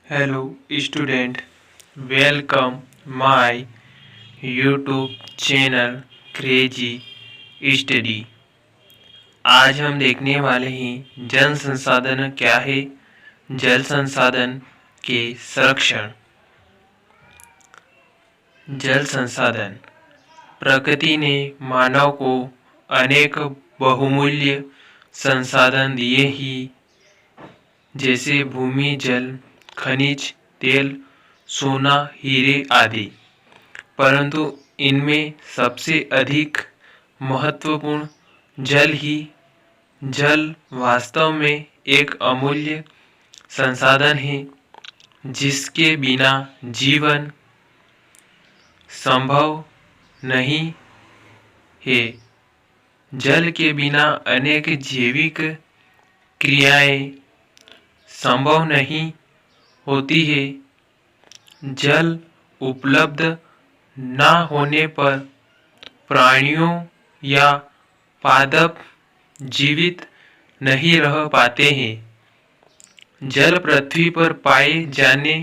Hello student, welcome my YouTube channel crazy study. आज हम देखने वाले हैं जल संसाधन क्या है, जल संसाधन के संरक्षण। जल संसाधन प्रकृति ने मानव को अनेक बहुमूल्य संसाधन दिए ही, जैसे भूमि, जल, खनिज, तेल, सोना, हीरे आदि। परंतु इनमें सबसे अधिक महत्वपूर्ण जल वास्तव में एक अमूल्य संसाधन है, जिसके बिना जीवन संभव नहीं है। जल के बिना अनेक जैविक क्रियाएं संभव नहीं होती है। जल उपलब्ध न होने पर प्राणियों या पादप जीवित नहीं रह पाते हैं। जल पृथ्वी पर पाए जाने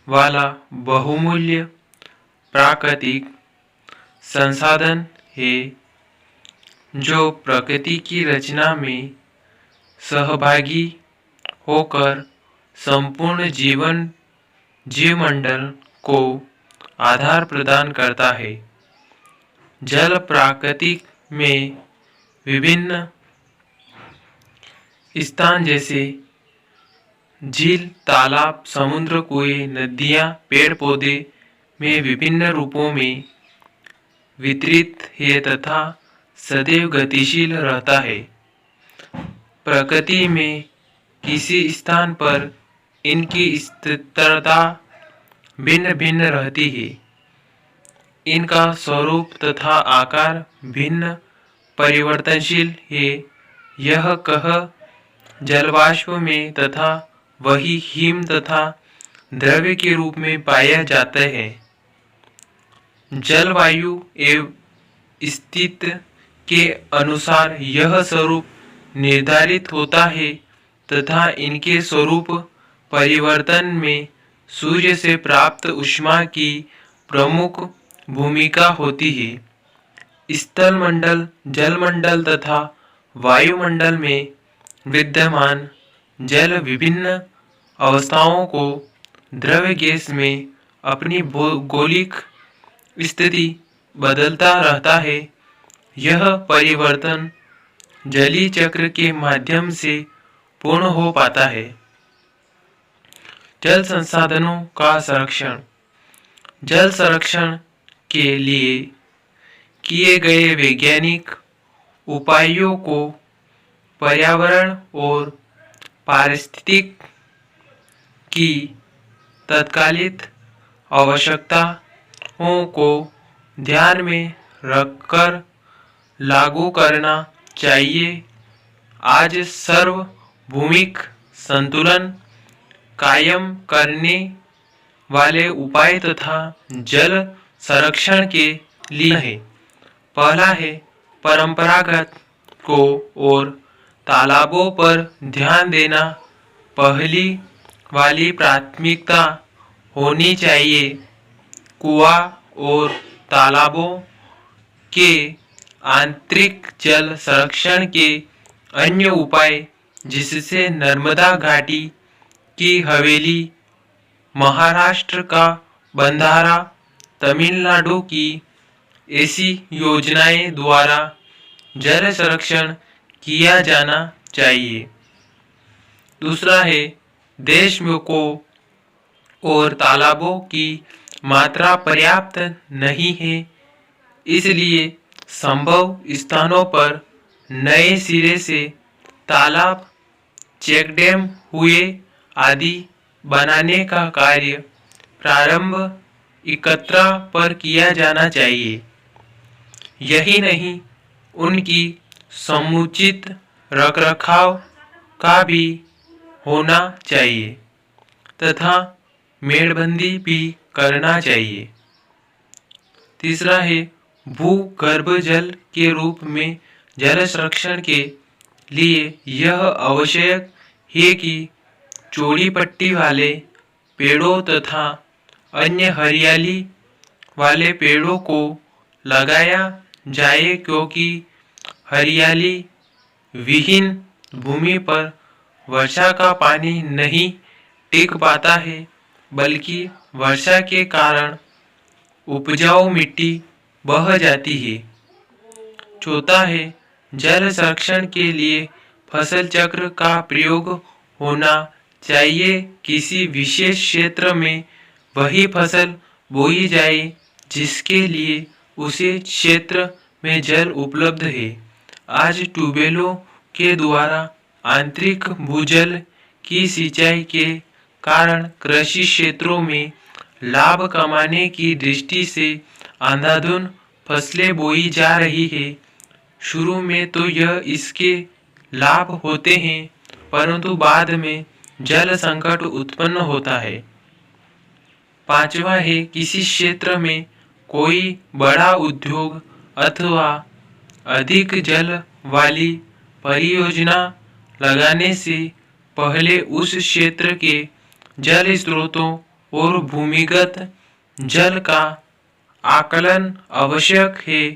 वाला बहुमूल्य प्राकृतिक संसाधन है, जो प्रकृति की रचना में सहभागी होकर संपूर्ण जीवमंडल को आधार प्रदान करता है। जल प्रकृति में विभिन्न स्थान जैसे झील, तालाब, समुद्र, कुएं, नदियां, पेड़ पौधे में विभिन्न रूपों में वितरित है तथा सदैव गतिशील रहता है। प्रकृति में किसी स्थान पर इनकी स्थिरता भिन्न भिन्न रहती है। इनका स्वरूप तथा आकार भिन्न परिवर्तनशील है। यह कह जलवाष्प में तथा वही हिम तथा द्रव्य के रूप में पाया जाता है। जलवायु एवं स्थिति के अनुसार यह स्वरूप निर्धारित होता है तथा इनके स्वरूप परिवर्तन में सूर्य से प्राप्त ऊष्मा की प्रमुख भूमिका होती है। स्थलमंडल, जलमंडल तथा वायुमंडल में विद्यमान जल विभिन्न अवस्थाओं को द्रव गैस में अपनी भौगोलिक स्थिति बदलता रहता है। यह परिवर्तन जलीय चक्र के माध्यम से पूर्ण हो पाता है। जल संसाधनों का संरक्षण। जल संरक्षण के लिए किए गए वैज्ञानिक उपायों को पर्यावरण और पारिस्थितिक की तत्कालिक आवश्यकताओं को ध्यान में रखकर लागू करना चाहिए। आज सार्वभौमिक संतुलन कायम करने वाले उपाय तथा जल संरक्षण के लिए है। पहला है परंपरागत को और तालाबों पर ध्यान देना पहली वाली प्राथमिकता होनी चाहिए। कुआं और तालाबों के आंतरिक जल संरक्षण के अन्य उपाय, जिससे नर्मदा घाटी की हवेली, महाराष्ट्र का बंधारा, तमिलनाडु की ऐसी योजनाएं द्वारा जल संरक्षण किया जाना चाहिए। दूसरा है देश को और तालाबों की मात्रा पर्याप्त नहीं है, इसलिए संभव स्थानों पर नए सिरे से तालाब, चेकडैम, हुए आदि बनाने का कार्य प्रारंभ एकत्र पर किया जाना चाहिए। यही नहीं, उनकी समुचित रखरखाव का भी होना चाहिए तथा मेड़बंदी भी करना चाहिए। तीसरा है भूगर्भ जल के रूप में जल संरक्षण के लिए यह आवश्यक है कि चौड़ी पट्टी वाले पेड़ों तथा अन्य हरियाली वाले पेड़ों को लगाया जाए, क्योंकि हरियाली विहीन भूमि पर वर्षा का पानी नहीं टिक पाता है, बल्कि वर्षा के कारण उपजाऊ मिट्टी बह जाती है। चौथा है, जल संरक्षण के लिए फसल चक्र का प्रयोग होना चाहिए। किसी विशेष क्षेत्र में वही फसल बोई जाए जिसके लिए उसे क्षेत्र में जल उपलब्ध है। आज ट्यूबवेलों के द्वारा आंतरिक भूजल की सिंचाई के कारण कृषि क्षेत्रों में लाभ कमाने की दृष्टि से अंधाधुंध फसलें बोई जा रही है। शुरू में तो यह इसके लाभ होते हैं, परंतु बाद में जल संकट उत्पन्न होता है। पांचवा है, किसी क्षेत्र में कोई बड़ा उद्योग अथवा अधिक जल वाली परियोजना लगाने से पहले उस क्षेत्र के जल स्रोतों और भूमिगत जल का आकलन आवश्यक है,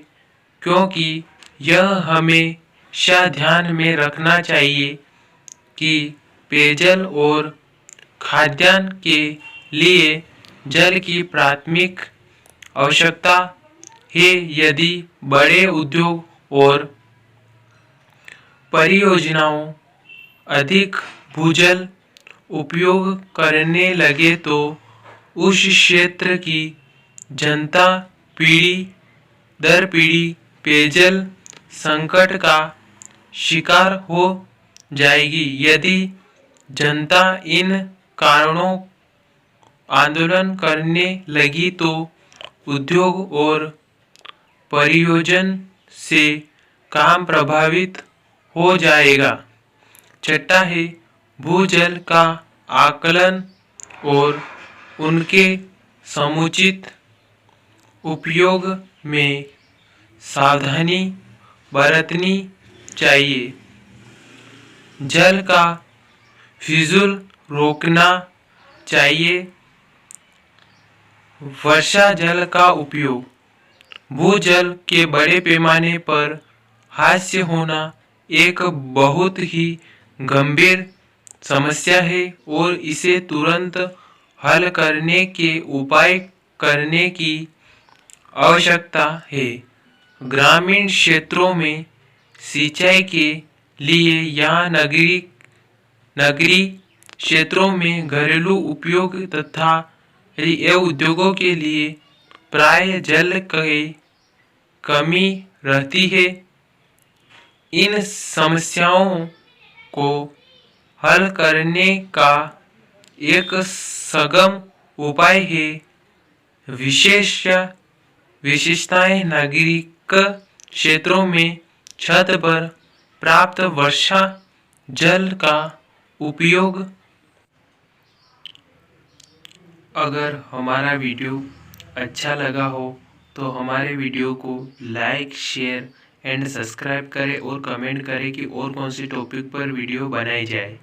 क्योंकि यह हमेशा ध्यान में रखना चाहिए कि पेयजल और खाद्यान्न के लिए जल की प्राथमिक आवश्यकता है। यदि बड़े उद्योग और परियोजनाओं अधिक भूजल उपयोग करने लगे तो उस क्षेत्र की जनता पीढ़ी दर पीढ़ी पेयजल संकट का शिकार हो जाएगी। यदि जनता इन कारणों आंदोलन करने लगी तो उद्योग और परियोजन से काम प्रभावित हो जाएगा। छठा है, भूजल का आकलन और उनके समुचित उपयोग में सावधानी बरतनी चाहिए। जल का फिजूल रोकना चाहिए। वर्षा जल का उपयोग भूजल के बड़े पैमाने पर हास्य होना एक बहुत ही गंभीर समस्या है और इसे तुरंत हल करने के उपाय करने की आवश्यकता है। ग्रामीण क्षेत्रों में सिंचाई के लिए या नगरीय क्षेत्रों में घरेलू उपयोग तथा उद्योगों के लिए प्राय जल की कमी रहती है। इन समस्याओं को हल करने का एक सुगम उपाय है विशेषताएं नागरिक क्षेत्रों में छत पर प्राप्त वर्षा जल का उपयोग। अगर हमारा वीडियो अच्छा लगा हो तो हमारे वीडियो को लाइक, शेयर एंड सब्सक्राइब करें और कमेंट करें कि और कौन सी टॉपिक पर वीडियो बनाई जाए।